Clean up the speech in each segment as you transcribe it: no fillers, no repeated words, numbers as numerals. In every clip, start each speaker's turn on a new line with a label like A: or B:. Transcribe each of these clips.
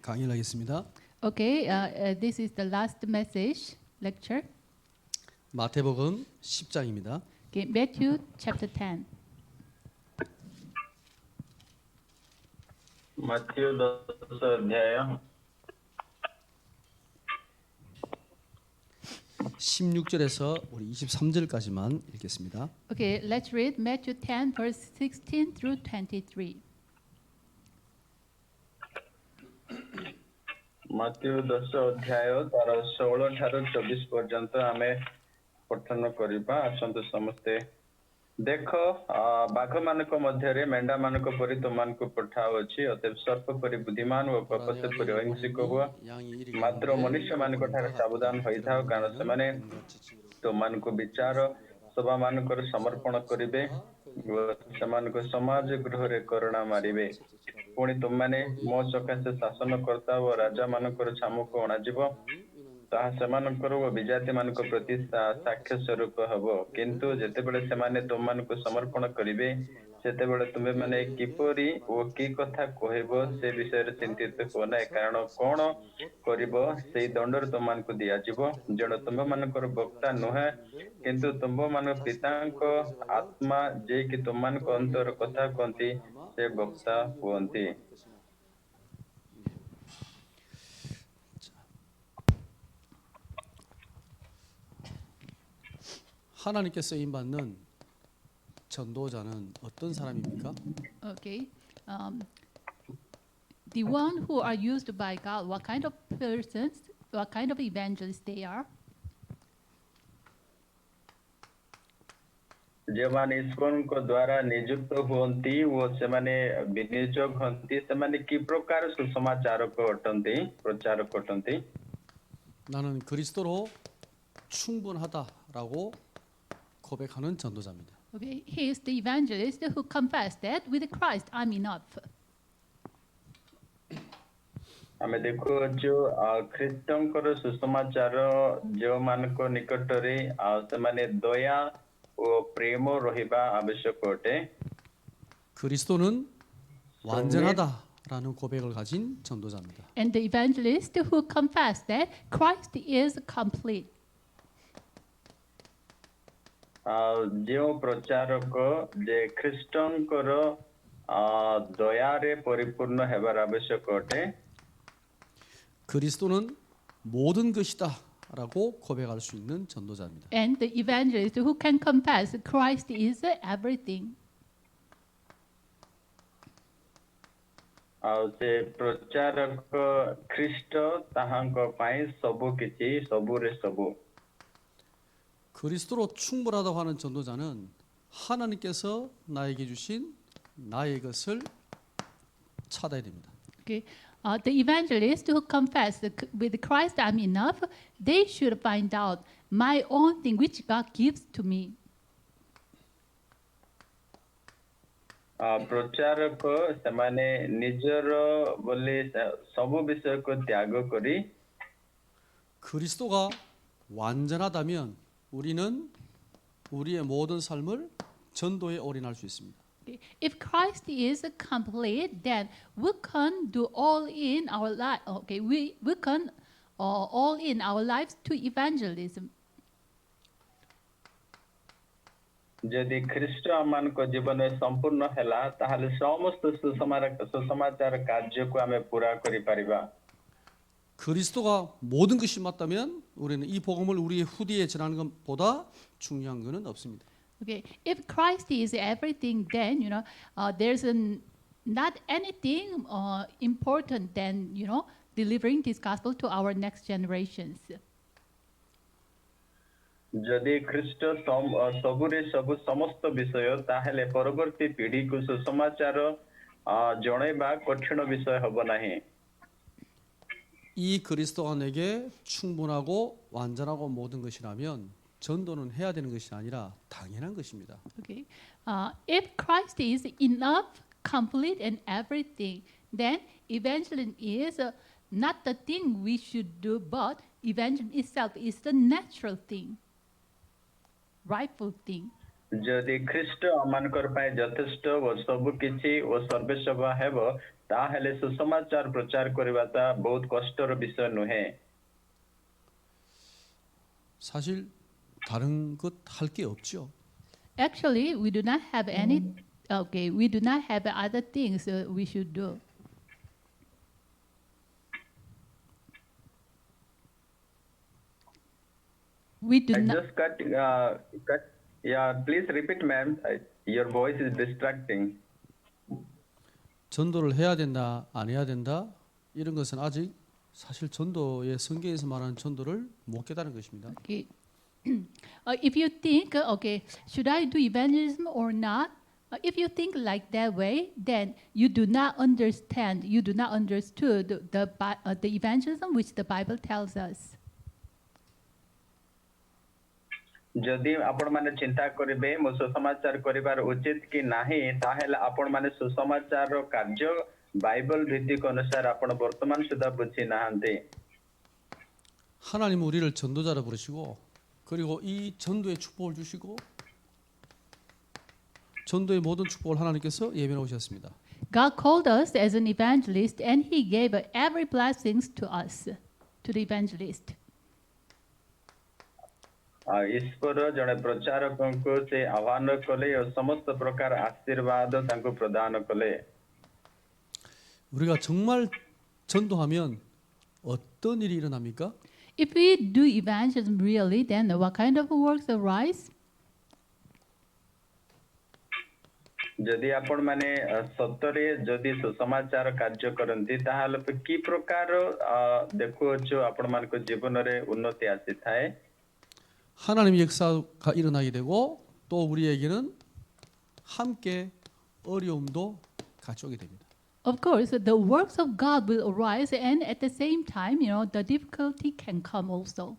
A: 강의를 하겠습니다.
B: Okay, this is the last message lecture.
A: 마태복음 10장입니다.
B: Okay, Matthew chapter 10.
C: 마티오 10
A: 16절에서 우리 23절까지만 읽겠습니다.
B: Okay, let's read Matthew 10 verse 16 through 23.
C: ମାଥିଉ 10 ଅଧ୍ୟାୟ ତାର 16 ଠାରୁ 24 ପର୍ଯ୍ୟନ୍ତ ଆମେ ପଠନ କରିବା। ଆସନ୍ତୁ ସମସ୍ତେ। ଦେଖ, ବାଘମାନଙ୍କ ମଧ୍ୟରେ ମେଣ୍ଢାମାନଙ୍କ ପରି ତୁମମାନଙ୍କୁ ପଠାଉଅଛି। ଅତଏବ ସର୍ପ ପରି ବୁଦ୍ଧିମାନ ଓ କପଟ ପରି ଅହିଂସିକ ହୁଅ। ମାତ୍ର ମନୁଷ୍ୟମାନଙ୍କ ଠାରେ ସାବଧାନ ହୋଇଥାଅ, କାରଣ ସେମାନେ ତୁମମାନଙ୍କୁ ବିଚାର ସଭାମାନଙ୍କର ସମର୍ପଣ କରିବେ ଓ ସେମାନଙ୍କ ସମାଜ ଗୃହରେ କରଣା ମାରିବେ। ପୁଣି ତୁମମାନେ ମୋ ସକାଶେ ଶାସନକର୍ତ୍ତା ଓ ରାଜାମାନଙ୍କର ଛାମୁକୁ ଅଣାଯିବ। ତାହା ସେମାନଙ୍କର ଓ ବିଜାତିମାନଙ୍କ ପ୍ରତି ସାକ୍ଷ୍ୟ ସ୍ୱରୂପ ହେବ। କିନ୍ତୁ ଯେତେବେଳେ ସେମାନେ ତୁମମାନଙ୍କୁ ସମର୍ପଣ କରିବେ, ସେତେବେଳେ ତୁମେମାନେ କିପରି ଓ କି କଥା କହିବ ସେ ବିଷୟରେ ଚିନ୍ତିତ ହୁଅ ନାହିଁ, କାରଣ କଣ କରିବ ସେଇ ଦଣ୍ଡରେ ତୁମମାନଙ୍କୁ ଦିଆଯିବ। ଜଣେ ତୁମମାନଙ୍କର ବକ୍ତା ନୁହେଁ, କିନ୍ତୁ ତୁମମାନଙ୍କ ପିତାଙ୍କ ଆତ୍ମା ଯିଏକି ତୁମମାନଙ୍କ ଅନ୍ତର କଥା କହନ୍ତି, ସେ ବକ୍ତା ହୁଅନ୍ତି।
A: 하나님께 쓰임 받는 전도자는 어떤 사람입니까?
B: Okay, the one who are used by God, what kind of persons, what kind of evangelists they are?
C: ଯେଉଁମାନେ ଈଶ୍ୱରଙ୍କ ଦ୍ୱାରା ନିଯୁକ୍ତ ହୁଅନ୍ତି ଓ ସେମାନେ ବିନିଯୋଗ ହୁଅନ୍ତି, ସେମାନେ କି ପ୍ରକାର ସୁସମାଚାରକ ଅଟନ୍ତି, ପ୍ରଚାରକ ଅଟନ୍ତି?
A: 나는 그리스도로 충분하다라고 고백하는 전도자입니다.
B: Okay, he is the evangelist who confessed that with Christ I'm enough.
C: ଆମେ ଦେଖୁଅଛୁ ଖ୍ରୀଷ୍ଟଙ୍କର ସୁସମାଚାର ଯେଉଁମାନଙ୍କ ନିକଟରେ ସେମାନେ ଦୟା ଓ ପ୍ରେମ ରହିବା ଆବଶ୍ୟକ ଅଟେ।
A: 그리스도는 완전하다라는 고백을 가진 전도자입니다.
B: And the evangelist who confessed that Christ is complete.
C: ଯେଉଁ ପ୍ରଚାରକ ଯେ ଖ୍ରୀଷ୍ଟଙ୍କର ଦୟାରେ ପରିପୂର୍ଣ୍ଣ ହେବାର ଆବଶ୍ୟକ ଅଟେ।
A: 그리스도는 모든 것이다라고 고백할 수 있는 전도자입니다.
B: And the evangelist who can confess Christ is everything.
C: ଆଉ ସେ ପ୍ରଚାରକ ଖ୍ରୀଷ୍ଟ ତାହାଙ୍କ ପାଇଁ ସବୁ କିଛି, ସବୁରେ ସବୁ।
A: 그리스도로 충분하다고 하는 전도자는 하나님께서 나에게 주신 나의 것을 찾아야 됩니다.
B: Okay, the evangelist who confess with Christ I'm enough, they should find out my own thing which God gives to me.
C: ପ୍ରଚାରକ ସେମାନେ ନିଜର ବୋଲି ସବୁ ବିଷୟକୁ ତ୍ୟାଗ କରି
A: 그리스도가 완전하다면 우리는 우리의 모든 삶을 전도에 올인할 수 있습니다.
B: Okay, if Christ is complete, then we can do all in our life. Okay, we can all in our lives to evangelism.
C: ଯଦି ଖ୍ରୀଷ୍ଟ ଆମମାନଙ୍କ ଜୀବନରେ ସମ୍ପୂର୍ଣ୍ଣ ହେଲା, ତାହେଲେ ସମସ୍ତ ସୁସମାଚାର କାର୍ଯ୍ୟକୁ ଆମେ ପୁରା କରିପାରିବା।
A: 그리스도가 모든 것이 맞다면 우리는 이 복음을 우리의 후대에 전하는 것보다 중요한 것은 없습니다.
B: Okay, if Christ is everything, then there's not anything important than delivering this gospel to our next generations.
C: ଯଦି ଖ୍ରୀଷ୍ଟ ସବୁରେ ସବୁ ସମସ୍ତ ବିଷୟ, ତାହେଲେ ପରବର୍ତ୍ତୀ ପିଢ଼ିକୁ ସୁସମାଚାର ଜଣେଇବା କଠିନ ବିଷୟ ହେବ ନାହିଁ।
A: 이 그리스도가 내게 충분하고 완전하고 모든 것이라면 전도는 해야 되는 것이 아니라 당연한 것입니다.
B: Okay, if Christ is enough, complete, and everything, then evangelism is not the thing we should do, but evangelism itself is the natural thing, rightful thing.
C: ଯଦି ଖ୍ରୀଷ୍ଟ ଆମମାନଙ୍କର ପାଇଁ ଯଥେଷ୍ଟ ଓ ସବୁ କିଛି ଓ ସର୍ବେସର୍ବା ହେବ, ତାହେଲେ ସୁସମାଚାର ପ୍ରଚାର କରିବାଟା ବହୁତ କଷ୍ଟର ବିଷୟ ନୁହେଁ।
A: 사실 다른 것 할 게 없죠.
B: Actually, we do not have any. Okay, we do not have other things we should do. We do
C: I
B: not.
C: just cut. Yeah, please repeat, ma'am. Your voice is distracting.
A: 전도를 해야 된다, 안 해야 된다 이런 것은 아직 사실 전도의 성경에서 말하는 전도를 못 깨달은 것입니다.
B: Okay. If you think, okay, should I do evangelism or not? If you think like that way, then you do not understand. You do not understood the evangelism which the Bible tells us.
C: ଯଦି ଆପଣ ମାନେ ଚିନ୍ତା କରିବେ ମୁଁ ସୁସମାଚାର କରିବାର ଉଚିତ କି ନାହିଁ ତାହେଲେ ଆପଣ ମାନେ ସୁସମାଚାରର କାର୍ଯ୍ୟ 바이블 ଭିତ୍ତିକ ଅନୁସାରେ ଆପଣ ବର୍ତ୍ତମାନ ସୁଦ୍ଧା ବୁଝି ନାହାନ୍ତି।
A: 하나님은 우리를 전도자로 부르시고 그리고 이 전도의 축복을 주시고 전도의 모든 축복을 하나님께서 예비해 오셨습니다.
B: God called us as an evangelist, and He gave every blessings to us, to the evangelist.
C: ଈଶ୍ୱର ଜଣେ ପ୍ରଚାରକଙ୍କୁ ସେ ଆହ୍ୱାନ କଲେ ଓ ସମସ୍ତ ପ୍ରକାର ଆଶୀର୍ବାଦ ତାଙ୍କୁ ପ୍ରଦାନ କଲେ।
A: 우리가 정말 전도하면 어떤 일이 일어납니까?
B: If we do evangelism really, then what kind of works arise?
C: ଯଦି ଆପଣ ମାନେ ସତରେ ଯଦି ସୁସମାଚାର କାର୍ଯ୍ୟ କରନ୍ତି ତାହେଲେ କି ପ୍ରକାର ଦେଖୁଅଛୁ ଆପଣ ମାନଙ୍କ ଜୀବନରେ ଉନ୍ନତି ଆସିଥାଏ।
A: 하나님의 역사가 일어나게 되고 또 우리에게는 함께 어려움도 가져오게 됩니다.
B: Of course, the works of God will arise, and at the same time, the difficulty can come also.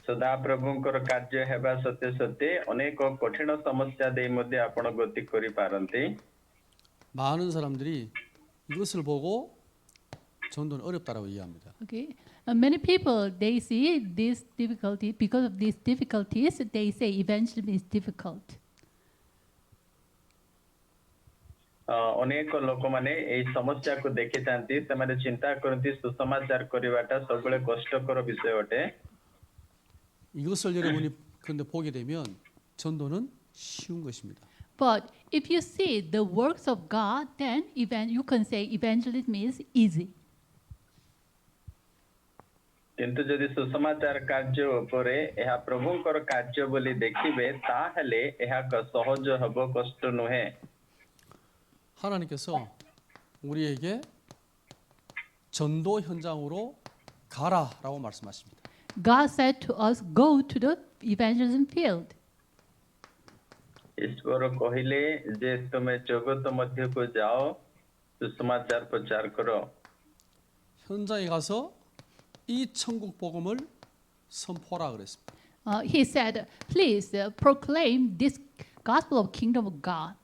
C: ସଦା ପ୍ରଭୁଙ୍କର କାର୍ଯ୍ୟ ହେବା ସତ୍ତ୍ୱେ ସତ୍ତ୍ୱେ ଅନେକ କଠିନ ସମସ୍ୟା ଦେଇ ମଧ୍ୟ ଆପଣ ଗତି କରିପାରନ୍ତି।
A: 많은 사람들이 이것을 보고 전도는 어렵다라고 이해합니다.
B: Okay, many people they see this difficulty because of these difficulties. They say evangelism is difficult.
C: ଅନେକ ଲୋକମାନେ ଏଇ ସମସ୍ୟାକୁ ଦେଖିଥାନ୍ତି ସେମାନେ ଚିନ୍ତା କରନ୍ତି ସୁସମାଚାର କରିବାଟା ସବୁବେଳେ କଷ୍ଟକର ବିଷୟ ଅଟେ।
A: 이것을 여러분이 그런데 보게 되면 전도는 쉬운 것입니다.
B: But if you see the works of God, then you can say evangelism is easy.
C: କିନ୍ତୁ ଯଦି ସୁସମାଚାର କାର୍ଯ୍ୟ ଉପରେ ଏହା ପ୍ରଭୁଙ୍କର କାର୍ଯ୍ୟ ବୋଲି ଦେଖିବେ ତାହେଲେ ଏହା ସହଜ ହେବ କଷ୍ଟ ନୁହେଁ।
A: 하나님께서 우리에게 전도 현장으로 가라라고 말씀하십니다.
B: God said to us, go to the evangelism field.
C: ଈଶ୍ୱର କହିଲେ ଯେ ତୁମେ ଜଗତ ମଧ୍ୟକୁ ଯାଅ ସୁସମାଚାର ପ୍ରଚାର କର।
A: 현장에 가서 이 천국 복음을 선포하라 그랬습니다.
B: He said, please proclaim this gospel of kingdom of God.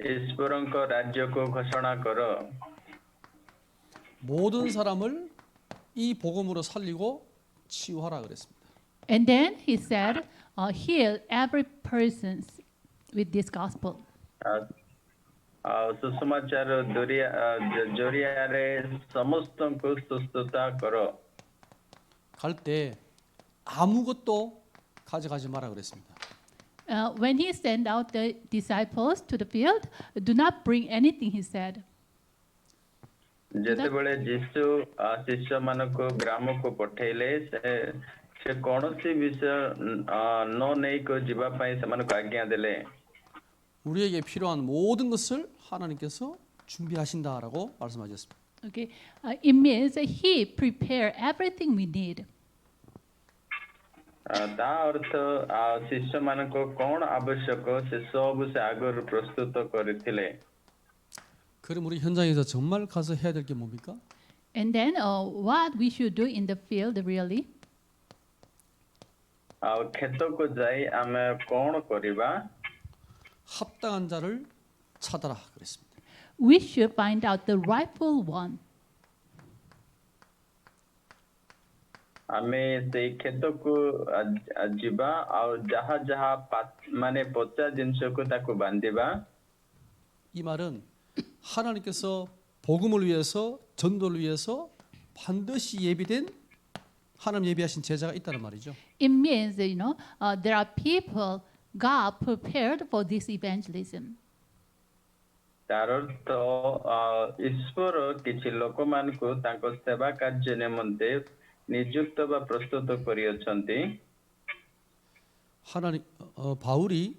C: ଈଶ୍ୱରଙ୍କ ରାଜ୍ୟକୁ ଘୋଷଣା କର।
A: 모든 사람을 이 복음으로 살리고 치유하라 그랬습니다.
B: And then he said, heal every person with this gospel.
C: ସୁସମାଚାର ଜରିଆରେ ସମସ୍ତଙ୍କୁ ସୁସ୍ଥତା କର।
A: 갈 때 아무것도 가져가지 마라 그랬습니다.
B: When he sent out the disciples to the field, do not bring anything, he said.
C: ଯେତେବେଳେ ଯୀଶୁ ଶିଷ୍ୟମାନଙ୍କୁ ଗ୍ରାମକୁ ପଠେଇଲେ ସେ କୌଣସି ବିଷୟ ନ ନେଇକି ଯିବା ପାଇଁ ସେମାନଙ୍କୁ ଆଜ୍ଞା ଦେଲେ।
A: 우리에게 필요한 모든 것을 하나님께서 준비하신다라고 말씀하셨습니다.
B: Okay, it means he prepared everything we need.
C: ତା ଅର୍ଥ ଶିଷ୍ୟମାନଙ୍କୁ କଣ ଆବଶ୍ୟକ ସେ ସବୁ ସେ ଆଗରୁ ପ୍ରସ୍ତୁତ କରିଥିଲେ।
A: 그럼 우리 현장에서 정말 가서 해야 될 게 뭡니까?
B: And then what we should do in the field really?
C: କ୍ଷେତକୁ ଯାଇ ଆମେ କଣ କରିବା?
A: 합당한 자를 찾아라 그랬습니다.
B: We should find out the rightful one.
C: ଆମେ ସେଇ କ୍ଷେତକୁ ଯିବା ଆଉ ଯାହା ଯାହା ମାନେ ପଚା ଜିନିଷକୁ ତାକୁ ବାନ୍ଧିବା।
A: 이 말은 하나님께서 복음을 위해서 전도를 위해서 반드시 예비된 하나님 예비하신 제자가 있다는 말이죠.
B: It means, there are people God prepared for this evangelism.
C: ତାର ଅର୍ଥ ଈଶ୍ୱର କିଛି ଲୋକମାନଙ୍କୁ ତାଙ୍କ ସେବା କାର୍ଯ୍ୟ ନିମନ୍ତେ ନିଯୁକ୍ତ ବା ପ୍ରସ୍ତୁତ କରିଅଛନ୍ତି।
A: 하나님 바울이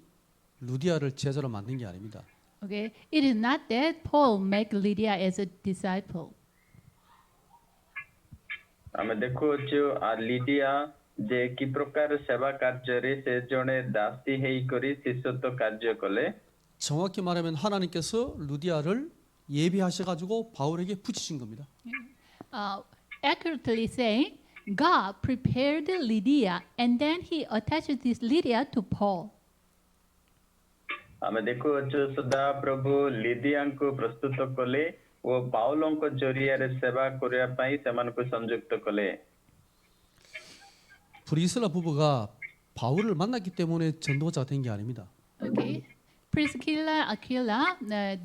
A: 루디아를 제자로 만든 게 아닙니다.
B: Okay, it is not that Paul make Lydia as a disciple.
C: ଆମେ ଦେଖୁଅଛୁ ଲିଡିଆ ଯେ କି ପ୍ରକାର ସେବା କାର୍ଯ୍ୟରେ ସେ ଜଣେ ଦାସୀ ହେଇକରି ଶିଷ୍ୟତ୍ୱ କାର୍ଯ୍ୟ କଲେ।
A: 정확히 말하면 하나님께서 루디아를 예비하셔 가지고 바울에게 붙이신 겁니다.
B: Accurately saying, God prepared Lydia and then he attached this Lydia to Paul.
C: ଆମେ ଦେଖୁଅଛୁ ସଦା ପ୍ରଭୁ ଲିଦିଆଙ୍କୁ ପ୍ରସ୍ତୁତ କଲେ ଓ ପାଉଲଙ୍କ ଜରିଆରେ ସେବା କରିବା ପାଇଁ ସେମାନଙ୍କୁ ସଂଯୁକ୍ତ କଲେ।
A: 브리스라 부부가 바울을 만났기 때문에 전도자가 된 게 아닙니다.
B: Okay, Priscilla, Aquila,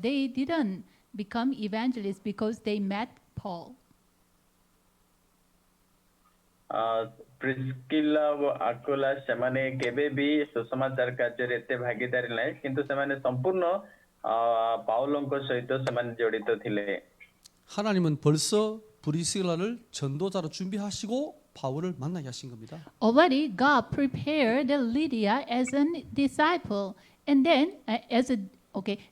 B: they didn't become evangelists because they met Paul.
C: ପ୍ରିସ୍କିଲା ଓ ଆକୁଲା ସେମାନେ କେବେ ବି ସୁସମାଚାର କାର୍ଯ୍ୟରେ ଏତେ ଭାଗିଦାରୀ ନାହିଁ, କିନ୍ତୁ ସେମାନେ ସମ୍ପୂର୍ଣ୍ଣ ପାଉଲଙ୍କ ସହିତ ସେମାନେ ଜଡିତ ଥିଲେ।
A: 하나님은 벌써 브리스라를 전도자로 준비하시고 바울을 만나게 하신 겁니다.
B: Already, God prepared Lydia as a disciple, and then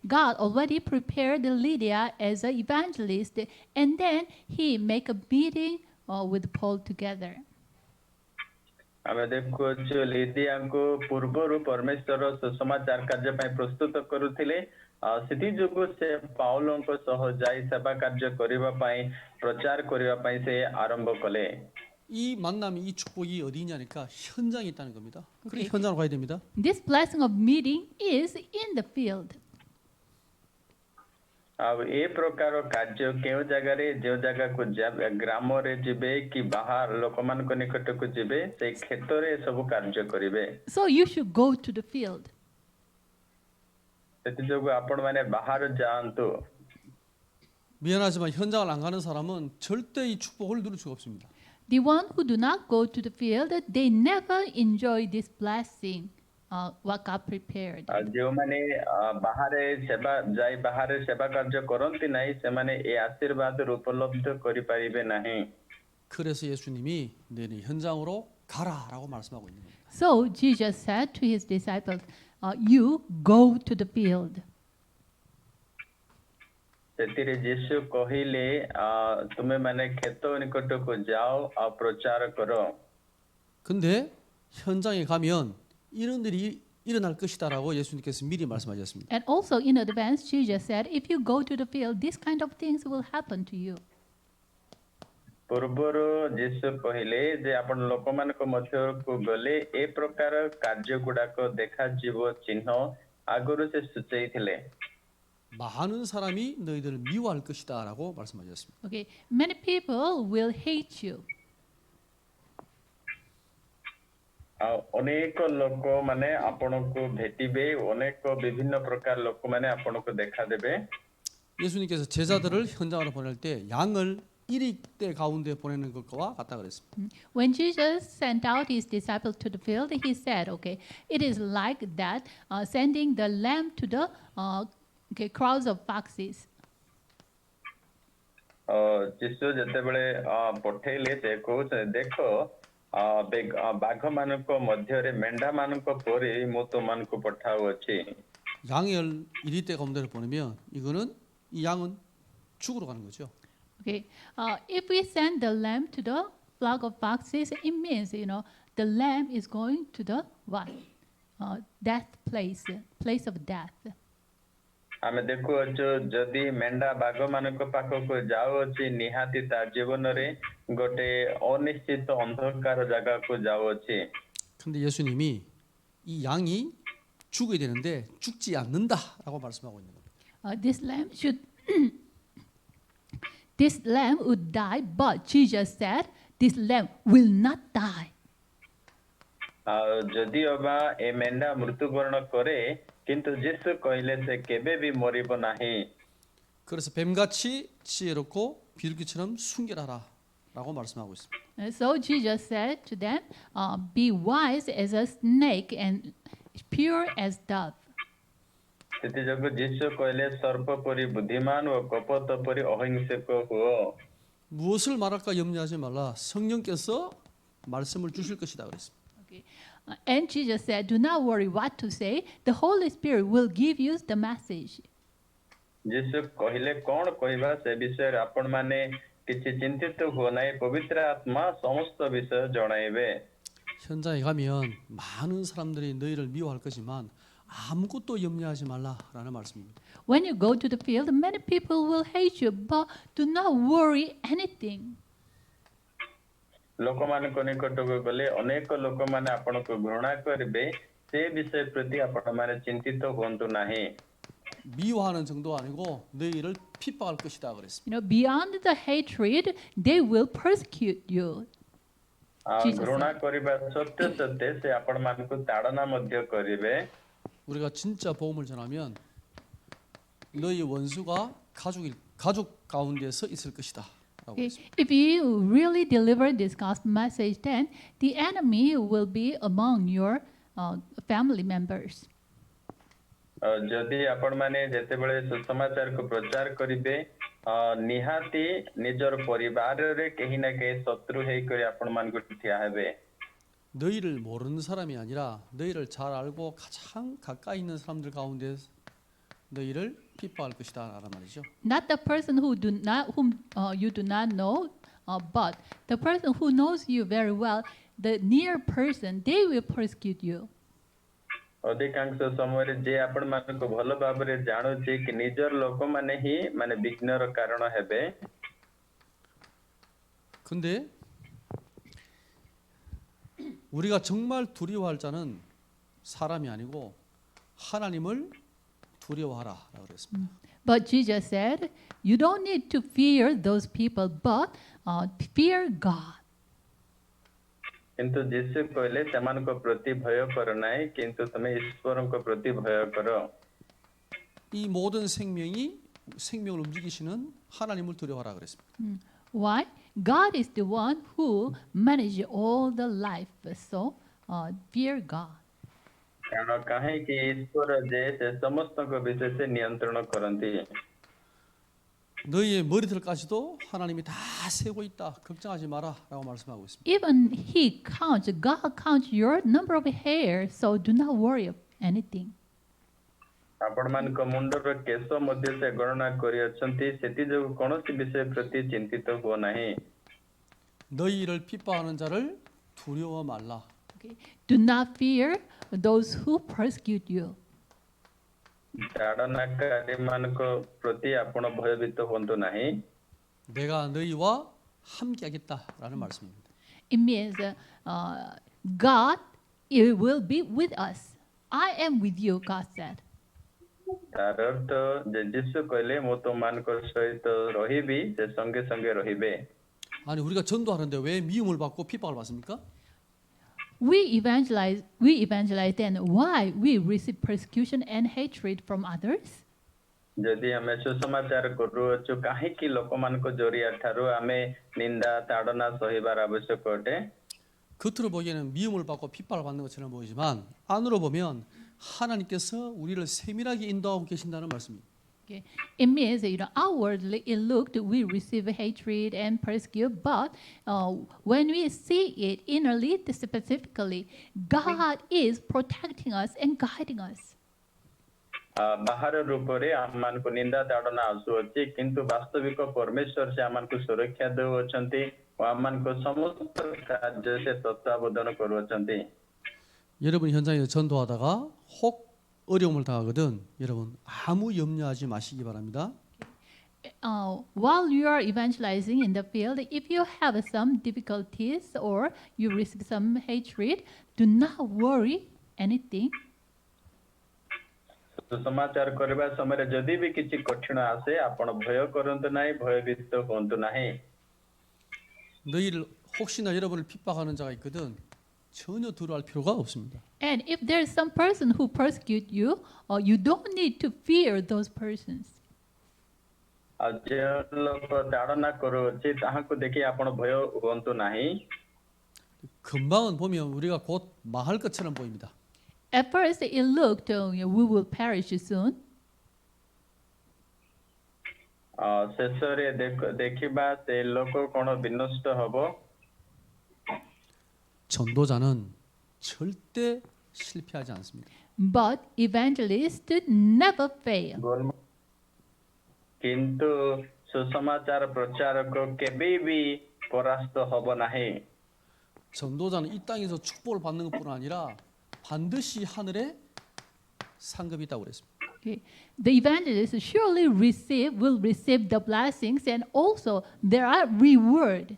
B: God already prepared Lydia as an evangelist, and then He make a meeting with Paul together.
C: ଆମେ ଦେଖୁଛୁ ଲିଦିଆଙ୍କୁ ପୂର୍ବରୁ ପରମେଶ୍ୱର ସୁସମାଚାର କାର୍ଯ୍ୟ ପାଇଁ ପ୍ରସ୍ତୁତ କରୁଥିଲେ। ସେଥି ଯୋଗୁଁ ସେ ପାଉଲଙ୍କ ସହ ଯାଇ ସେବା କାର୍ଯ୍ୟ କରିବା ପାଇଁ ପ୍ରଚାର କରିବା ପାଇଁ ସେ ଆରମ୍ଭ କଲେ।
A: 이 만남이 이 축복이 어디 있냐니까 현장에 있다는 겁니다. 그래서
B: Okay.
A: 현장으로 가야 됩니다.
B: This blessing of meeting is in the field.
C: ଆଉ ଏ ପ୍ରକାର କାର୍ଯ୍ୟ କେଉଁ ଜାଗାରେ ଯେଉଁ ଜାଗାକୁ ଗ୍ରାମରେ ଯିବେ କି ବାହାର ଲୋକମାନଙ୍କ ନିକଟକୁ ଯିବେ ସେଇ କ୍ଷେତ୍ରରେ ସବୁ କାର୍ଯ୍ୟ କରିବେ।
B: So you should go to the field.
C: ସେଥି ଯୋଗୁଁ ଆପଣ ମାନେ ବାହାର ଯାଆନ୍ତୁ।
A: 미안하지만 현장을 안 가는 사람은 절대 이 축복을 누릴 수가 없습니다.
B: The one who do not go to the field, they never enjoy this blessing, what God prepared.
C: ଯେଉଁମାନେ ବାହାରେ ସେବା କାର୍ଯ୍ୟ କରନ୍ତି ନାହିଁ ସେମାନେ ଏ ଆଶୀର୍ବାଦରୁ ଉପଲବ୍ଧ କରିପାରିବେ ନାହିଁ।
A: 그래서 예수님이 너희 현장으로 가라라고 말씀하고 있는 겁니다.
B: So Jesus said to his disciples, you go to the field.
C: ସେଥିରେ ଯୀଶୁ କହିଲେ ତୁମେ ମାନେ କ୍ଷେତ ନିକଟକୁ ଯାଅ ଆଉ ପ୍ରଚାର କର।
A: 근데 현장에 가면 이런 일이 일어날 것이다라고 예수님께서 미리 말씀하셨습니다.
B: And also in advance, Jesus said, if you go to the field, this kind of things will happen to you.
C: ପୂର୍ବରୁ ଯୀଶୁ କହିଲେ ଯେ ଆପଣ ଲୋକମାନଙ୍କ ମଧ୍ୟକୁ ଗଲେ ଏ ପ୍ରକାର କାର୍ଯ୍ୟ ଗୁଡାକ ଦେଖାଯିବ ଚିହ୍ନ ଆଗରୁ ସେ ସୂଚେଇଥିଲେ।
A: 많은 사람이 너희들을 미워할 것이다라고 말씀하셨습니다.
B: Okay, many people will hate you.
C: ଆଉ ଅନେକ ଲୋକମାନେ ଆପଣଙ୍କୁ ଭେଟିବେ, ଅନେକ ବିଭିନ୍ନ ପ୍ରକାର ଲୋକମାନେ ଆପଣଙ୍କୁ ଦେଖାଦେବେ।
A: 예수님께서 제자들을 현장으로 보낼 때 양을 이리대 가운데 보내는 것과 같다 그랬습니다.
B: When Jesus sent out his disciples to the field, he said, okay, it is like that, sending the lamb to the crowds of foxes.
C: ଯୀଶୁ ଯେତେବେଳେ ପଠେଇଲେ ସେ କହୁଛନ୍ତି ଦେଖ ବାଘ ମାନଙ୍କ ମଧ୍ୟରେ ମେଣ୍ଢା ମାନଙ୍କ ପରି ମୁଁ ତୁମମାନଙ୍କୁ ପଠାଉଅଛି।
A: 양을 이리대 가운데로 보내면 이거는 이 양은 죽으러 가는 거죠.
B: Okay, if we send the lamb to the flock of foxes, it means the lamb is going to the what? Death place of death.
C: ଆମେ ଦେଖୁଅଛୁ ଯଦି ମେଣ୍ଢା ବାଘ ମାନଙ୍କ ପାଖକୁ ଯାଉଅଛି ନିହାତି ତା ଜୀବନରେ ଗୋଟେ ଅନିଶ୍ଚିତ ଅନ୍ଧକାର ଜାଗାକୁ ଯାଉଅଛି।
A: 근데 예수님이 이 양이 죽어야 되는데 죽지 않는다라고 말씀하고 있는 겁니다.
B: This lamb would die, but Jesus said, this lamb will not die.
C: ଯଦିଓ ବା ଏ ମେଣ୍ଢା ମୃତ୍ୟୁବରଣ କରେ କିନ୍ତୁ ଯୀଶୁ କହିଲେ ସେ କେବେ ବି ମରିବ ନାହିଁ।
A: 그래서 뱀같이 지혜롭고 비둘기처럼 순결하라라고 말씀하고 있습니다.
B: And so Jesus said to them, "Be wise as a snake and pure as dove."
C: ସେଥିଯୋଗୁଁ ଯୀଶୁ କହିଲେ ସର୍ପ ପରି ବୁଦ୍ଧିମାନ ଓ କପଟ ପରି ଅହିଂସକ ହୁଅ।
A: 무엇을 말할까 염려하지 말라. 성령께서 말씀을 주실 것이다 그랬습니다.
B: Okay. And Jesus said, "Do not worry what to say. The Holy Spirit will give you the message."
C: ଯୀଶୁ କହିଲେ କଣ କହିବା ସେ ବିଷୟରେ ଆପଣମାନେ କିଛି ଚିନ୍ତିତ ହୁଅ ନାହିଁ, ପବିତ୍ର ଆତ୍ମା ସମସ୍ତ ବିଷୟ ଜଣାଇବେ।
A: 현장에 가면 많은 사람들이 너희를 미워할 거지만 아무것도 염려하지 말라라는 말씀입니다.
B: When you go to the field, many people will hate you, but do not worry anything.
C: ଲୋକମାନଙ୍କ ନିକଟକୁ ଗଲେ ଅନେକ ଲୋକମାନେ ଆପଣଙ୍କୁ ଘୃଣା କରିବେ, ସେ ବିଷୟ ପ୍ରତି ଆପଣମାନେ ଚିନ୍ତିତ ହୁଅନ୍ତୁ ନାହିଁ।
A: 미워하는 정도가 아니고 너희를 핍박할 것이다 그랬습니다.
B: Beyond the hatred, they will persecute you. Jesus
C: ଘୃଣା କରିବା ସତ୍ୟ ସତ୍ୟ ସେ ଆପଣମାନଙ୍କୁ ତାଡ଼ନା ମଧ୍ୟ କରିବେ।
A: 우리가 진짜 복음을 전하면 너희 원수가 가족 가운데서 있을 것이다.
B: Okay. If you really deliver this gospel message, then the enemy will be among your family members.
C: ଯଦି ଆପଣମାନେ ଯେତେବେଳେ ସୁସମାଚାରକୁ ପ୍ରଚାର କରିବେ, ନିହାତି ନିଜର ପରିବାରରେ କେହି ନା କେହି ଶତ୍ରୁ ହେଇକରି ଆପଣମାନଙ୍କୁ ଠିଆ ହେବେ।
A: 너희를 모르는 사람이 아니라 너희를 잘 알고 가장 가까이 있는 사람들 가운데 너희를 핍박할 것이다라는 말이죠.
B: Not the person whom you do not know, but the person who knows you very well, the near person, they will persecute you.
C: ଅଧିକାଂଶ ସମୟରେ ଯେ ଆପଣମାନଙ୍କୁ ଭଲ ଭାବରେ ଜାଣୁଛି କି ନିଜର ଲୋକମାନେ ହିଁ ମାନେ ବିଘ୍ନର କାରଣ ହେବେ।
A: 근데 우리가 정말 두려워할 자는 사람이 아니고 하나님을 두려워하라라고 그랬습니다.
B: But Jesus said, you don't need to fear those people, but fear God.
C: କିନ୍ତୁ ଯୀଶୁ କହିଲେ ସେମାନଙ୍କ ପ୍ରତି ଭୟ କର ନାହିଁ, କିନ୍ତୁ ତମେ ଈଶ୍ୱରଙ୍କ ପ୍ରତି ଭୟ କର।
A: 이 모든 생명을 움직이시는 하나님을 두려워하라 그랬습니다.
B: Why? God is the one who manages all the life, so fear God.
C: କାରଣ କାହିଁକି ଈଶ୍ୱର ଯେ ସେ ସମସ୍ତଙ୍କ ବିଷୟ ସେ ନିୟନ୍ତ୍ରଣ କରନ୍ତି।
A: 너희의 머리들까지도 하나님이 다 세고 있다. 걱정하지 마라라고 말씀하고 있습니다.
B: Even God counts your number of hairs, so do not worry of anything.
C: ଆପଣମାନଙ୍କ ମୁଣ୍ଡର କେଶ ମଧ୍ୟ ସେ ଗଣନା କରିଅଛନ୍ତି, ସେଥିଯୋଗୁଁ କୌଣସି ବିଷୟ ପ୍ରତି ଚିନ୍ତିତ ହୁଅ ନାହିଁ।
A: 너희를 핍박하는 자를 두려워 말라.
B: Okay. Do not fear those who persecute you.
C: ତାଡ଼ନାକାରୀ ମାନଙ୍କ ପ୍ରତି ଆପଣ ଭୟଭୀତ ହୁଅନ୍ତୁ ନାହିଁ।
A: 내가 너희와 함께하겠다라는 말씀입니다.
B: It means God will be with us. I am with you, God said.
C: ତାର ଅର୍ଥ ଯେ ଯୀଶୁ କହିଲେ ମୁଁ ତୁମମାନଙ୍କ ସହିତ ରହିବି, ସେ ସଙ୍ଗେ ସଙ୍ଗେ ରହିବେ।
A: 아니 우리가 전도하는데 왜 미움을 받고 핍박을 받습니까?
B: We evangelize, then why we receive persecution and hatred from others?
C: ଯଦି ଆମେ ସୁସମାଚାର କରୁଅଛୁ, କାହିଁକି ଲୋକମାନଙ୍କ ଜରିଆ ଠାରୁ ଆମେ ନିନ୍ଦା ତାଡ଼ନା ସହିବାର ଆବଶ୍ୟକ ଅଟେ?
A: 겉으로 보기에는 미움을 받고 핍박을 받는 것처럼 보이지만 안으로 보면 하나님께서 우리를 세밀하게 인도하고 계신다는 말씀입니다.
B: Okay. It means outwardly it looked we receive hatred and persecute, but when we see it innerly, specifically, God is protecting us and guiding us.
C: ବାହାର ରୂପରେ ଆମମାନଙ୍କୁ ନିନ୍ଦା ତାଡ଼ନା ଆସୁଅଛି, କିନ୍ତୁ ବାସ୍ତବିକ ପରମେଶ୍ୱର ସେ ଆମମାନଙ୍କୁ ସୁରକ୍ଷା ଦେଉଅଛନ୍ତି ଓ ଆମମାନଙ୍କ ସମସ୍ତ କାର୍ଯ୍ୟ ସେ ତତ୍ତ୍ୱାବଧାନ କରୁଅଛନ୍ତି।
A: 여러분 현장에서 전도하다가 혹 어려움을 당하거든 여러분 아무 염려하지 마시기 바랍니다.
B: While you are evangelizing in the field, if you have some difficulties or you receive some hatred, do not worry anything.
C: ସୁସମାଚାର କରିବା ସମୟରେ ଯଦି ବି କିଛି କଠିନ ଆସେ, ଆପଣ ଭୟ କରନ୍ତୁ ନାହିଁ, ଭୟଭୀତ ହୁଅନ୍ତୁ ନାହିଁ।
A: 너희를 혹시나 여러분을 핍박하는 자가 있거든 전혀 두려워할 필요가 없습니다.
B: And if there is some person who persecute you, you don't need to fear those persons.
C: ଆଉ ଯେଉଁ ଲୋକ ତାଡ଼ନା କରୁଅଛି ତାହାକୁ ଦେଖି ଆପଣ ଭୟ ହୁଅନ୍ତୁ ନାହିଁ।
A: 금방은 보면 우리가 곧 망할 것처럼 보입니다.
B: At first, it looked we will perish soon.
C: ଶେଷରେ ଦେଖିବା ସେ ଲୋକ କଣ ବିନଷ୍ଟ ହବ।
A: 전도자는 절대 실패하지 않습니다.
B: But evangelists never fail.
C: କିନ୍ତୁ ସୁସମାଚାର ପ୍ରଚାରକ କେବେ ବି ପରାସ୍ତ ହବ ନାହିଁ।
A: 전도자는 이 땅에서 축복을 받는 것뿐 아니라 반드시 하늘에 상급이 있다고 그랬습니다.
B: Okay. The evangelists surely will receive the blessings, and also there are reward.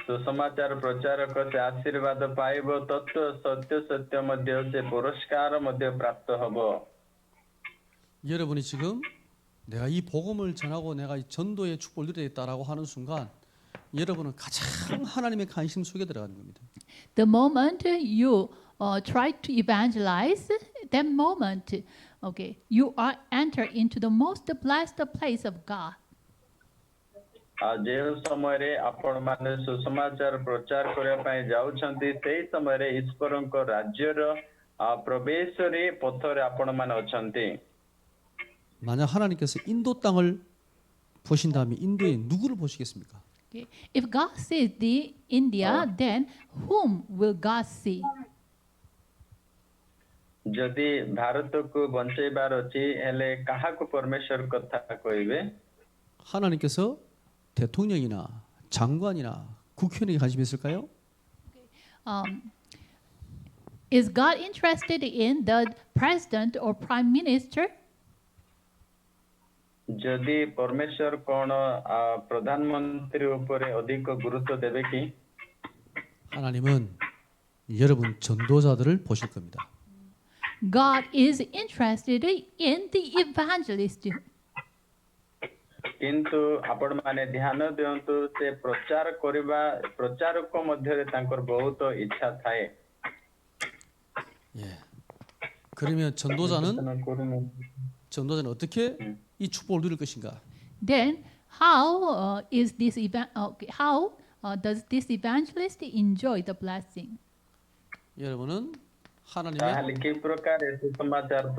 C: ସୁସମାଚାର ପ୍ରଚାରକ ସେ ଆଶୀର୍ବାଦ ପାଇବ ତତ୍ତ୍ୱ ସତ୍ୟ ସତ୍ୟ ମଧ୍ୟ ସେ ପୁରସ୍କାର ମଧ୍ୟ ପ୍ରାପ୍ତ ହବ।
A: 여러분이 지금 내가 이 복음을 전하고 내가 이 전도의 축복을 누리겠다라고 하는 순간 여러분은 가장 하나님의 관심 속에 들어가는 겁니다.
B: The moment you try to evangelize, that moment, okay, you are enter into the most blessed place of God.
C: ଯେଉଁ ସମୟରେ ଆପଣମାନେ ସୁସମାଚାର ପ୍ରଚାର କରିବା ପାଇଁ ଯାଉଛନ୍ତି ସେଇ ସମୟରେ ଈଶ୍ୱରଙ୍କ ରାଜ୍ୟର ପ୍ରବେଶରେ ପଥରେ ଆପଣମାନେ ଅଛନ୍ତି।
A: 만약 하나님께서 인도 땅을 보신다면 인도에 누구를 보시겠습니까?
B: Okay. If God sees the India, then whom will God see?
C: ଯଦି ଭାରତକୁ ବଞ୍ଚେଇବାର ଅଛି ହେଲେ କାହାକୁ ପରମେଶ୍ୱର କଥା କହିବେ?
A: 하나님께서 대통령이나 장관이나 국회의원에게 관심이 있을까요?
B: Is God interested in the president or prime minister?
C: ଯଦି ପରମେଶ୍ୱର କଣ ପ୍ରଧାନମନ୍ତ୍ରୀ ଉପରେ ଅଧିକ ଗୁରୁତ୍ୱ ଦେବେ କି?
A: 하나님은 여러분 전도자들을 보실 겁니다.
B: God is interested in the evangelist.
C: କିନ୍ତୁ ଆପଣମାନେ ଧ୍ୟାନ ଦିଅନ୍ତୁ ସେ ପ୍ରଚାର କରିବା ପ୍ରଚାରକ ମଧ୍ୟରେ ତାଙ୍କର ବହୁତ ଇଚ୍ଛା ଥାଏ।
A: 예. 그러면 전도자는 어떻게 이 축복을 누릴 것인가?
B: Then how does this evangelist enjoy the blessing?
A: 여러분은 하나님의
C: ତାହେଲେ କି ପ୍ରକାର ସୁସମାଚାର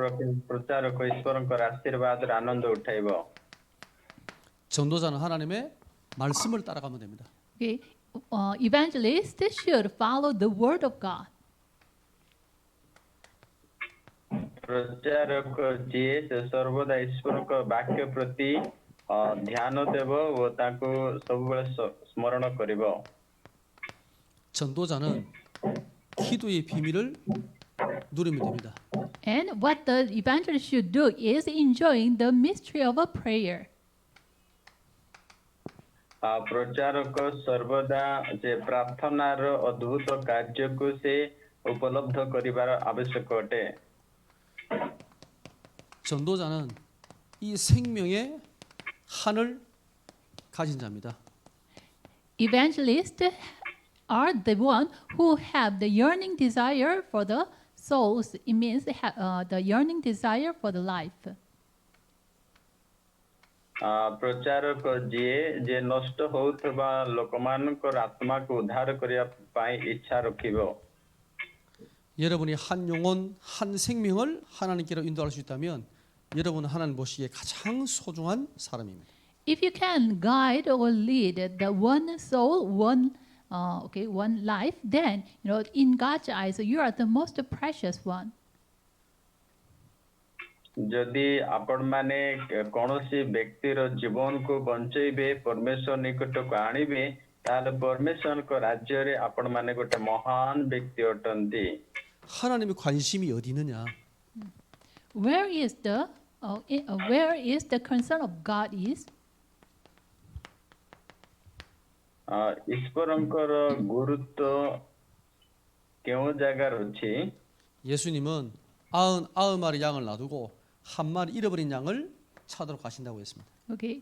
C: ପ୍ରଚାରକ ଈଶ୍ୱରଙ୍କର ଆଶୀର୍ବାଦର ଆନନ୍ଦ ଉଠାଇବ?
A: 전도자는 하나님의 말씀을 따라가면 됩니다.
B: Okay, evangelists should follow the word of God.
C: ପ୍ରଚାରକ ଯିଏ ସେ ସର୍ବଦା ଈଶ୍ୱରଙ୍କ ବାକ୍ୟ ପ୍ରତି ଧ୍ୟାନ ଦେବ ଓ ତାଙ୍କୁ ସବୁବେଳେ ସ୍ମରଣ କରିବ।
A: 전도자는 기도의 비밀을 누리면 됩니다.
B: And what the evangelist should do is enjoying the mystery of a prayer.
C: ପ୍ରଚାରକ ସର୍ବଦା ଯେ ପ୍ରାର୍ଥନାର ଅଦ୍ଭୁତ କାର୍ଯ୍ୟକୁ ସେ ଉପଲବ୍ଧ କରିବାର ଆବଶ୍ୟକ ଅଟେ।
A: 전도자는 이 생명의 한을 가진 자입니다.
B: Evangelists are the one who have the yearning desire for the souls. It means the yearning desire for the life.
C: ପ୍ରଚାରକ ଯିଏ ଯେ ନଷ୍ଟ ହେଉଥିବା ଲୋକମାନଙ୍କର ଆତ୍ମାକୁ ଉଦ୍ଧାର କରିବା ପାଇଁ ଇଚ୍ଛା ରଖିବ।
A: 여러분이 한 영혼, 한 생명을 하나님께로 인도할 수 있다면 여러분은 하나님 보시기에 가장 소중한 사람입니다.
B: If you can guide or lead the one soul, one life, then in God's eyes you are the most precious one.
C: ଯଦି ଆପଣମାନେ କୌଣସି ବ୍ୟକ୍ତିର ଜୀବନକୁ ବଞ୍ଚେଇବେ ପରମେଶ୍ୱର ନିକଟକୁ ଆଣିବେ ତାହେଲେ ପରମେଶ୍ୱରଙ୍କ ରାଜ୍ୟରେ ଆପଣମାନେ ଗୋଟେ ମହାନ ବ୍ୟକ୍ତି ଅଟନ୍ତି।
A: 하나님의 관심이 어디 있느냐?
B: Where is the concern of God is?
C: ଈଶ୍ୱରଙ୍କର ଗୁରୁତ୍ୱ କେଉଁ ଜାଗାରେ ଅଛି?
A: 예수님은 99마리 양을 놔두고 한 마리 잃어버린 양을 찾으러 가신다고 했습니다.
B: Okay,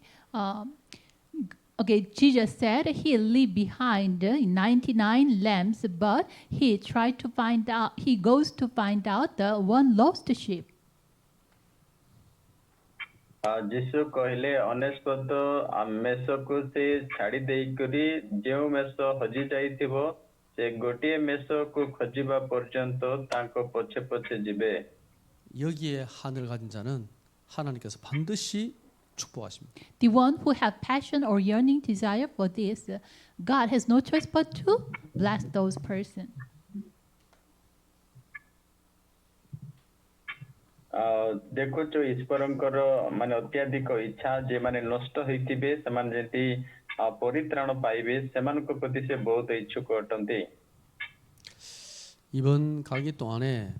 B: Okay, Jesus said he leave behind 99 lambs, but he tried to find out. He goes to find out the one lost sheep.
C: ଯୀଶୁ କହିଲେ ଅନେଶତ ମେଷକୁ ସେ ଛାଡି ଦେଇକରି ଯେଉଁ ମେଷ ହଜି ଯାଇଥିବ ସେ ଗୋଟିଏ ମେଷକୁ ଖୋଜିବା ପର୍ଯ୍ୟନ୍ତ ତାଙ୍କ ପଛେ ପଛେ ଯିବେ.
A: 여기에 한을 가진 자는 하나님께서 반드시 축복하십니다.
B: The one who have passion or yearning desire for this, God has no choice but to bless those person.
C: ଦେଖୁଛୁ ଈଶ୍ୱରଙ୍କର ମାନେ ଅତ୍ୟାଧିକ ଇଚ୍ଛା ଯେମାନେ ନଷ୍ଟ ହେଇଥିବେ ସେମାନେ ଯେମିତି ପରିତ୍ରାଣ ପାଇବେ ସେମାନଙ୍କ ପ୍ରତି ସେ ବହୁତ ଇଚ୍ଛୁକ ଅଟନ୍ତି.
A: 이번 강의 동안에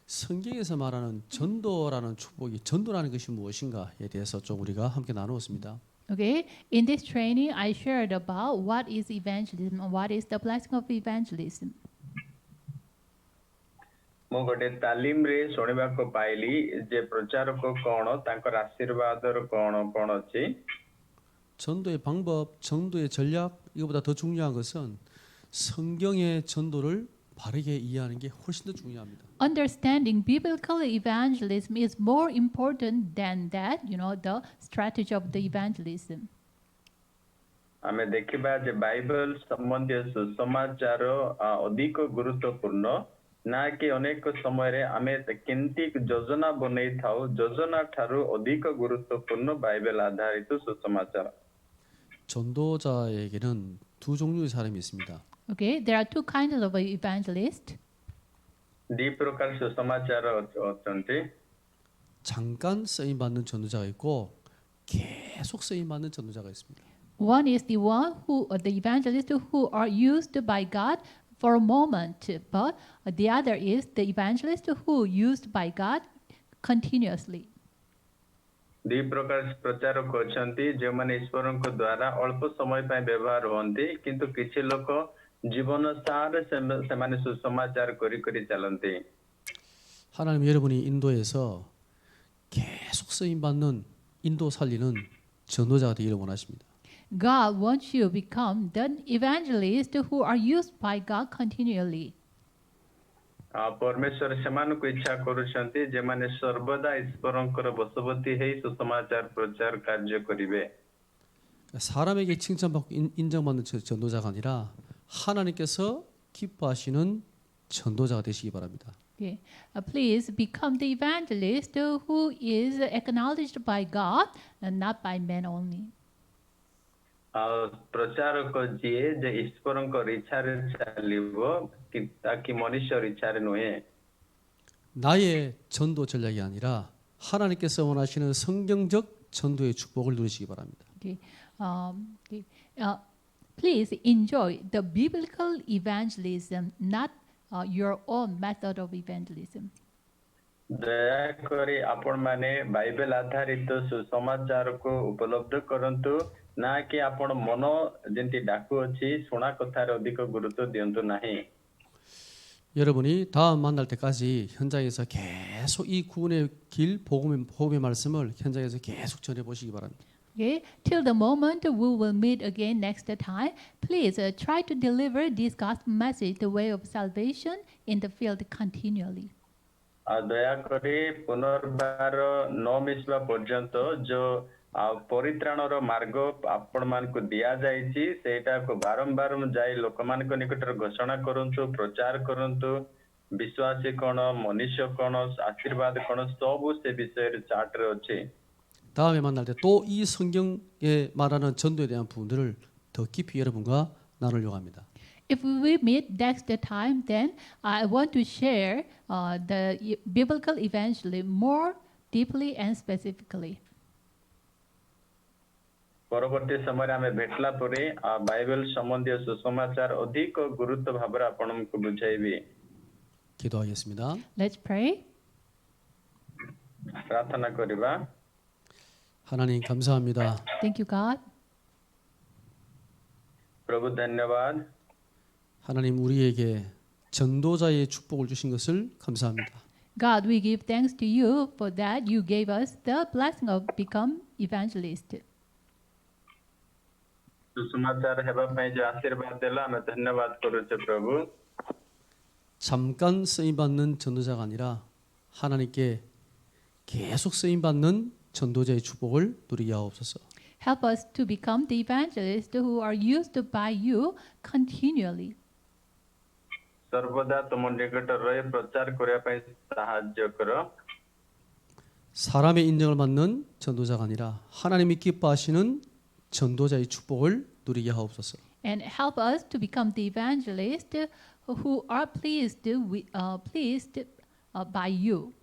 A: 성경에서 말하는 전도라는 축복이 전도라는 것이 무엇인가에 대해서 좀 우리가 함께 나누었습니다.
B: Okay, in this training, I shared about what is evangelism, what is the blessing of evangelism.
C: ମୁଁ ଗୋଟେ ତାଲିମରେ ଶୁଣିବାକୁ ପାଇଲି ଯେ ପ୍ରଚାରକ କଣ ତାଙ୍କର ଆଶୀର୍ବାଦର କଣ କଣ ଅଛି.
A: 전도의 방법, 전도의 전략 이거보다 더 중요한 것은 성경의 전도를 바르게 이해하는 게 훨씬 더 중요합니다.
B: Understanding biblical evangelism is more important than that, the strategy of the evangelism.
C: ଆମେ ଦେଖିବା ଯେ ବାଇବଲ ସମ୍ବନ୍ଧୀୟ ସୁସମାଚାର ଅଧିକ ଗୁରୁତ୍ୱପୂର୍ଣ୍ଣ ନା କି ଅନେକ ସମୟରେ ଆମେ କେମିତି ଯୋଜନା ବନେଇଥାଉ ଯୋଜନା ଠାରୁ ଅଧିକ ଗୁରୁତ୍ୱପୂର୍ଣ୍ଣ ବାଇବେଲ ଆଧାରିତ ସୁସମାଚାର.
A: 전도자에게는 두 종류의 사람이 있습니다.
B: Okay, there are two kinds of evangelists.
C: ଦି ପ୍ରକାର ସୁସମାଚାର ଅଛନ୍ତି.
A: 잠깐 쓰임 받는 전도자가 있고 계속 쓰임 받는 전도자가 있습니다.
B: One is the one the evangelists who are used by God for a moment, but the other is the evangelist who used by God continuously.
C: ଦି ପ୍ରକାର ପ୍ରଚାରକ ଅଛନ୍ତି ଯେଉଁମାନେ ଈଶ୍ୱରଙ୍କ ଦ୍ୱାରା ଅଳ୍ପ ସମୟ ପାଇଁ ବ୍ୟବହାର ହୁଅନ୍ତି କିନ୍ତୁ କିଛି ଲୋକ ଜୀବନ ସାରା ସେମାନେ ସୁସମାଚାର କରି କରି ଚାଲନ୍ତି.
A: 하나님 여러분이 인도에서 계속 쓰임 받는 인도 살리는 전도자가 되기를 원하십니다.
B: God wants you to become the evangelist who are used by God continually.
C: ପରମେଶ୍ୱର ସେମାନଙ୍କୁ ଇଚ୍ଛା କରୁଛନ୍ତି ଯେମାନେ ସର୍ବଦା ଈଶ୍ୱରଙ୍କର ବଶବର୍ତ୍ତୀ ହେଇ ସୁସମାଚାର ପ୍ରଚାର କାର୍ଯ୍ୟ କରିବେ.
A: 사람에게 칭찬받고 인정받는 전도자가 아니라 하나님께서 기뻐하시는 전도자가 되시기 바랍니다.
B: Okay. Please become the evangelist who is acknowledged by God and not by men only.
C: ପ୍ରଚାରକ ଯିଏ ଯେ ଈଶ୍ୱରଙ୍କ ଇଚ୍ଛାରେ ଚାଲିବ ତାକି ମନୁଷ୍ୟର ଇଚ୍ଛାରେ ନୁହେଁ.
A: 나의 전도 전략이 아니라 하나님께서 원하시는 성경적 전도의 축복을 누리시기 바랍니다.
B: Okay. Please enjoy the biblical evangelism, not your own method of evangelism.
C: ଦୟାକରି ଆପଣମାନେ ବାଇବେଲ ଆଧାରିତ ସୁସମାଚାରକୁ ଉପଲବ୍ଧ କରନ୍ତୁ ନା କି ଆପଣ ମନ ଯେମିତି ଡାକୁଅଛି ଶୁଣା କଥାରେ ଅଧିକ ଗୁରୁତ୍ୱ ଦିଅନ୍ତୁ ନାହିଁ.
A: 여러분이 다음 만날 때까지 현장에서 계속 이 구원의 길 복음의 말씀을 현장에서 계속 전해 보시기 바랍니다.
B: Okay, till the moment we will meet again next time, please try to deliver this gospel message, the way of salvation, in the field continually.
C: ଦୟାକରି ପୁନର୍ବାର ନ ମିଶିବା ପର୍ଯ୍ୟନ୍ତ ଯୋଉ ପରିତ୍ରାଣର ମାର୍ଗ ଆପଣମାନଙ୍କୁ ଦିଆଯାଇଛି ସେଇଟାକୁ ବାରମ୍ବାର ଯାଇ ଲୋକମାନଙ୍କ ନିକଟରେ ଘୋଷଣା କରନ୍ତୁ ପ୍ରଚାର କରନ୍ତୁ. ବିଶ୍ୱାସୀ କଣ ମନୁଷ୍ୟ କଣ ଆଶୀର୍ବାଦ କଣ ସବୁ ସେ ବିଷୟରେ ଚାର୍ଟରେ ଅଛି.
A: 다음에 만날 때 또 이 성경에 말하는 전도에 대한 부분들을 더 깊이 여러분과 나누려고 합니다.
B: If we meet next time, then I want to share the biblical evangelism more deeply and specifically.
C: ପରବର୍ତ୍ତୀ ସମୟରେ ଆମେ ଭେଟିଲା ପରେ ବାଇବେଲ ସମ୍ବନ୍ଧୀୟ ସୁସମାଚାର ଅଧିକ ଗୁରୁତ୍ୱ ଭାବରେ ଆପଣଙ୍କୁ ବୁଝାଇବି.
A: 기도하겠습니다.
B: Let's pray.
C: ପ୍ରାର୍ଥନା କରିବା.
A: 하나님 감사합니다.
B: Thank you, God.
C: ପ୍ରଭୁ ଧନ୍ୟବାଦ.
A: 하나님 우리에게 전도자의 축복을 주신 것을 감사합니다.
B: God, we give thanks to you for that you gave us the blessing of become evangelist.
C: ସୁସମାଚାର ହେବା ପାଇଁ ଯୋଉ ଆଶୀର୍ବାଦ ଦେଲା ଆମେ ଧନ୍ୟବାଦ କରୁଛୁ ପ୍ରଭୁ।
A: 잠깐 쓰임 받는 전도자가 아니라 하나님께 계속 쓰임 받는 전도자의 축복을 누리게 하옵소서.
B: Help us to become the evangelists who are used by you continually.
C: ସର୍ବଦା ତୁମ ନିକଟରେ ରହି ପ୍ରଚାର କରିବା ପାଇଁ ସାହାଯ୍ୟ କର।
A: 사람의 인정을 받는 전도자가 아니라 하나님이 기뻐하시는 전도자의 축복을 누리게 하옵소서.
B: And help us to become the evangelists who are pleased by you.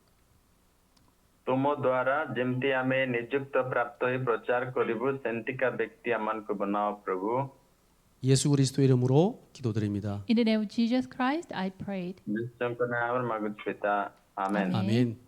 C: ତୁମ ଦ୍ୱାରା ଯେମିତି ଆମେ ନିଯୁକ୍ତ ପ୍ରାପ୍ତ ହୋଇ ପ୍ରଚାର କରିବୁ ସେମିତିକା ବ୍ୟକ୍ତି ଆମମାନଙ୍କୁ ବନାଅ ପ୍ରଭୁ।
A: 예수 그리스도 이름으로 기도드립니다.
B: In the name of Jesus Christ, I prayed.
C: ବିଶ୍ୱଙ୍କ ନାମରେ ମାଗୁଛୁ ପିତା, ଆମେନ୍।
A: 아멘.